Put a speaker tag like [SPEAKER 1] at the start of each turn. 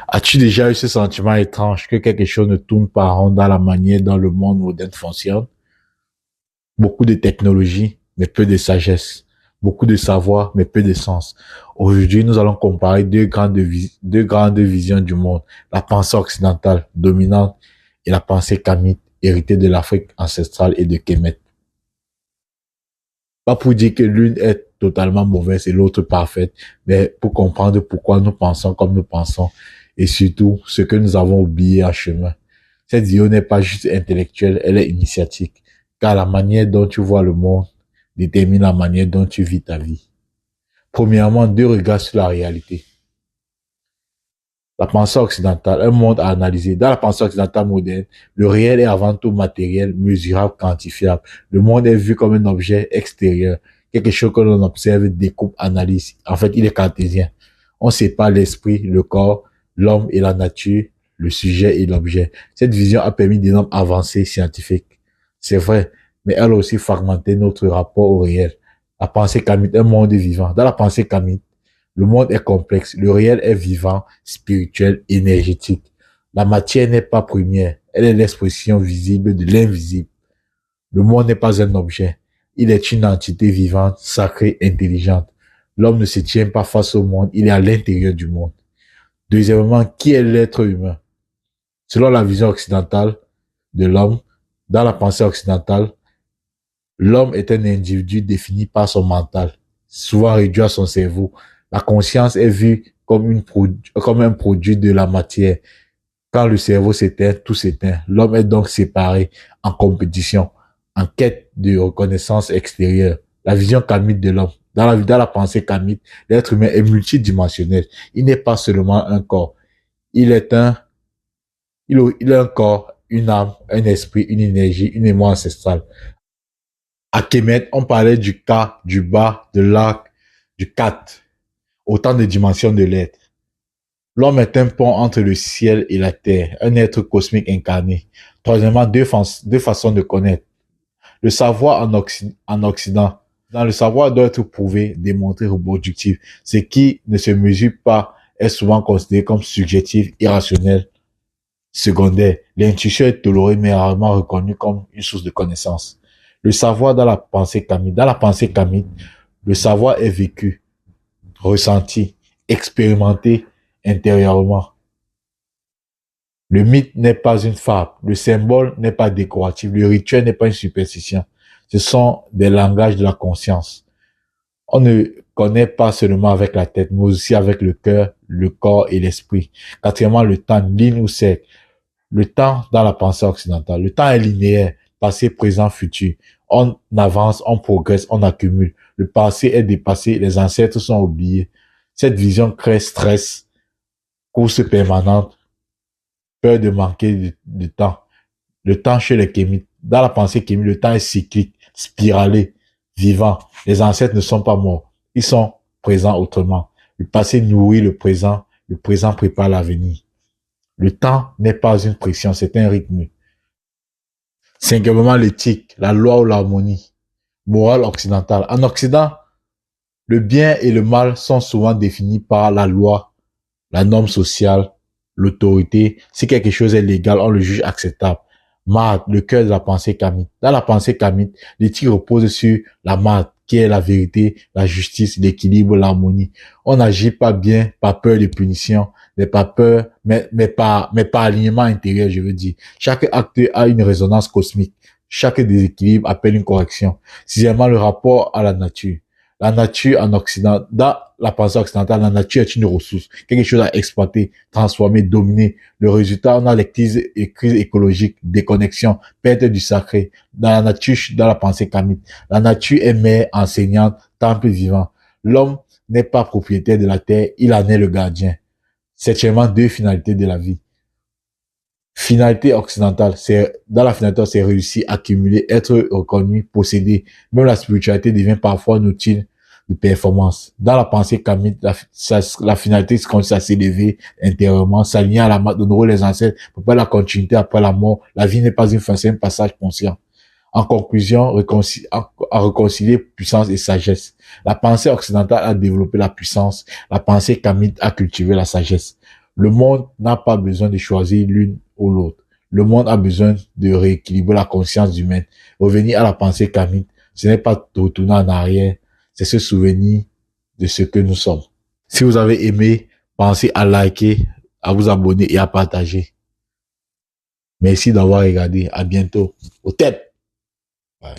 [SPEAKER 1] As-tu déjà eu ce sentiment étrange que quelque chose ne tourne pas rond dans la manière dont le monde moderne fonctionne? Beaucoup de technologie, mais peu de sagesse. Beaucoup de savoir, mais peu de sens. Aujourd'hui, nous allons comparer deux grandes visions du monde. La pensée occidentale, dominante, et la pensée kamite, héritée de l'Afrique ancestrale et de Kemet. Pas pour dire que l'une est totalement mauvaise et l'autre parfaite, mais pour comprendre pourquoi nous pensons comme nous pensons et surtout ce que nous avons oublié en chemin. Cette vision n'est pas juste intellectuelle, elle est initiatique, car la manière dont tu vois le monde détermine la manière dont tu vis ta vie. Premièrement, deux regards sur la réalité. La pensée occidentale, un monde à analyser. Dans la pensée occidentale moderne, le réel est avant tout matériel, mesurable, quantifiable. Le monde est vu comme un objet extérieur, quelque chose que l'on observe, découpe, analyse. En fait, il est cartésien. On sépare l'esprit, le corps, l'homme et la nature, le sujet et l'objet. Cette vision a permis d'énormes avancées scientifiques. C'est vrai, mais elle a aussi fragmenté notre rapport au réel. La pensée kamite, un monde vivant. Dans la pensée kamite, le monde est complexe, le réel est vivant, spirituel, énergétique. La matière n'est pas première, elle est l'expression visible de l'invisible. Le monde n'est pas un objet, il est une entité vivante, sacrée, intelligente. L'homme ne se tient pas face au monde, il est à l'intérieur du monde. Deuxièmement, qui est l'être humain? Selon la vision occidentale de l'homme, dans la pensée occidentale, l'homme est un individu défini par son mental, souvent réduit à son cerveau. La conscience est vue comme un produit de la matière. Quand le cerveau s'éteint, tout s'éteint. L'homme est donc séparé, en compétition, en quête de reconnaissance extérieure. La vision kamite de l'homme. Dans la pensée kamite, l'être humain est multidimensionnel. Il n'est pas seulement un corps. Il est il a un corps, une âme, un esprit, une énergie, une mémoire ancestrale. À Kemet, on parlait du Ka, du Ba, de l'Ak, du Kat. Autant de dimensions de l'être. L'homme est un pont entre le ciel et la terre, un être cosmique incarné. Troisièmement, deux façons de connaître. Le savoir en Occident. Dans le savoir doit être prouvé, démontré, reproductif. Ce qui ne se mesure pas est souvent considéré comme subjectif, irrationnel, secondaire. L'intuition est tolérée mais rarement reconnue comme une source de connaissance. Le savoir dans la pensée kamite. Dans la pensée kamite, le savoir est vécu, ressenti, expérimenté intérieurement. Le mythe n'est pas une fable, le symbole n'est pas décoratif, le rituel n'est pas une superstition. Ce sont des langages de la conscience. On ne connaît pas seulement avec la tête, mais aussi avec le cœur, le corps et l'esprit. Quatrièmement, le temps, ligne ou cercle. Le temps dans la pensée occidentale. Le temps est linéaire, passé, présent, futur. On avance, on progresse, on accumule. Le passé est dépassé, les ancêtres sont oubliés. Cette vision crée stress, course permanente, peur de manquer de temps. Le temps chez les kémites. Dans la pensée kémite, le temps est cyclique, spiralé, vivant. Les ancêtres ne sont pas morts. Ils sont présents autrement. Le passé nourrit le présent prépare l'avenir. Le temps n'est pas une pression, c'est un rythme. Cinquièmement, l'éthique, la loi ou l'harmonie. Morale occidentale. En Occident, le bien et le mal sont souvent définis par la loi, la norme sociale, l'autorité. Si quelque chose est légal, on le juge acceptable. Maat, le cœur de la pensée kamite. Dans la pensée kamite, l'éthique repose sur la maat, qui est la vérité, la justice, l'équilibre, l'harmonie. On n'agit pas bien par peur de punition, mais par peur, mais par alignement intérieur, je veux dire. Chaque acte a une résonance cosmique. Chaque déséquilibre appelle une correction. Sixièmement, le rapport à la nature. La nature en Occident, dans la pensée occidentale, la nature est une ressource, quelque chose à exploiter, transformer, dominer. Le résultat, on a les crises écologiques, déconnexion, perte du sacré. Dans la nature, dans la pensée kamite, la nature est mère, enseignante, temple vivant. L'homme n'est pas propriétaire de la terre, il en est le gardien. Septièmement, deux finalités de la vie. Finalité occidentale, dans la finalité, c'est réussir, accumuler, être reconnu, posséder. Même la spiritualité devient parfois un outil de performance. Dans la pensée kamite, la finalité consiste à s'élever intérieurement, s'aligner à la marque, d'honorer les ancêtres, pour pas la continuité après la mort. La vie n'est pas une fin, c'est un passage conscient. En conclusion, à réconcilier puissance et sagesse. La pensée occidentale a développé la puissance, la pensée kamite a cultivé la sagesse. Le monde n'a pas besoin de choisir l'une ou l'autre. Le monde a besoin de rééquilibrer la conscience humaine. Revenir à la pensée camite, ce n'est pas retourner en arrière, c'est se souvenir de ce que nous sommes. Si vous avez aimé, pensez à liker, à vous abonner et à partager. Merci d'avoir regardé. À bientôt. Au tête. Bye.